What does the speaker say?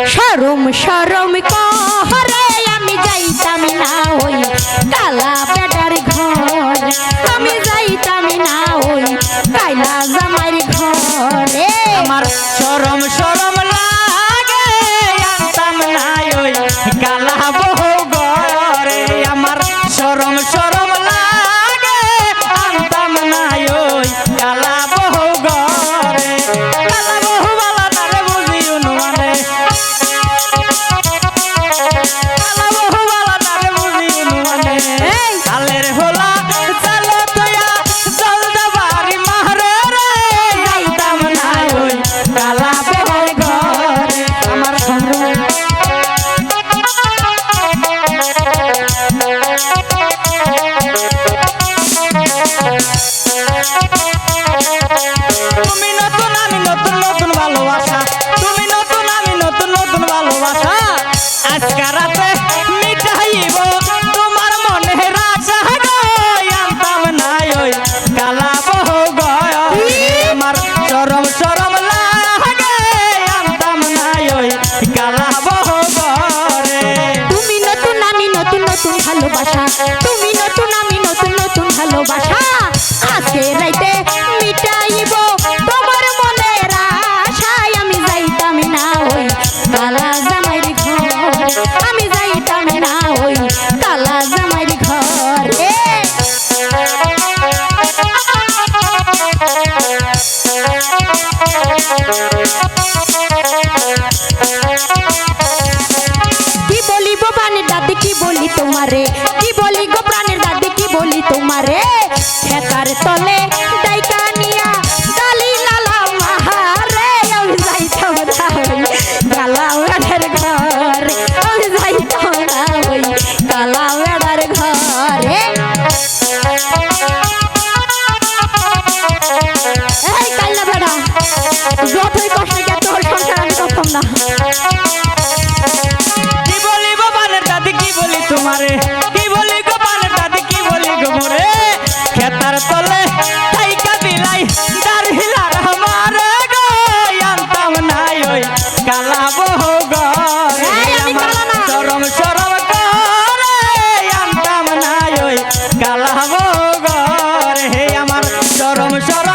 শরম শরম করে আমি যাইতাম না ওই কালা বেটার ঘর, আমি যাইতাম না ওই কালা জামাইর ঘরে। আমার শরম শরম লাগে আনতাম না ওই কালা বউ ঘরে। আমার শরম শরম লাগে আনতাম না ওই কালা বউ ঘরে। কালা বউ বালা তারে বুঝি অনুমানে, কালা বউ বালা তারে বুঝি অনুমানে। কালের হোলা চালো তোয়া জল দেবারি মারে রে, যাইতাম না ওই কালা বউ ঘরে। আমার তুমি নতুন আমি নতুন নতুন ভালোবাসা, তুমি নতুন আমি নতুন নতুন ভালোবাসা। আজকে রাতে মিটাইব তোমার মনের আশা গো, আনতাম না ওই কালা বউ ঘরে। আমার শরম শরম লাগে আনতাম না ওই কালা বউ ঘরে। তুমি নতুন আমি নতুন নতুন ভালোবাসা, তুমি নতুন আমি নতুন নতুন ভালোবাসা। আজকে রাইতে মিটাইব তোমার মনের আশায়, আমি যাইতাম না ওই কালা জামাইর ঘর, আমি যাইতাম না ওই কালা জামাইর ঘরে। কি বলিব প্রাণের দাদি কি বলি তোমারে, কি বলি গো প্রাণের দাদি কি বলি তোমারে। খেতার তলে ডাইকা নিয়া গালি লালা মাহারে, আমি যাইতাম না ওই কালা বেড়ার ঘরে, আমি যাইতাম না ওই কালা বেড়ার ঘরে। এই কালা বেড়া, যতই কষ্ট কে তোর সংসার আমি করতাম না। কি বলিব বানের দাদি কি বলি তোমারে, কি বলি গো বানের দাদি কি বলি গো মোরে। খেতার তলে থাইকা বিলাই দারহিলার আমারে গো, আনতাম না ওই কালা বউ ঘরে। আমার শরম শরম করে আনতাম না ওই কালা বউ ঘরে। আমার শরম শরম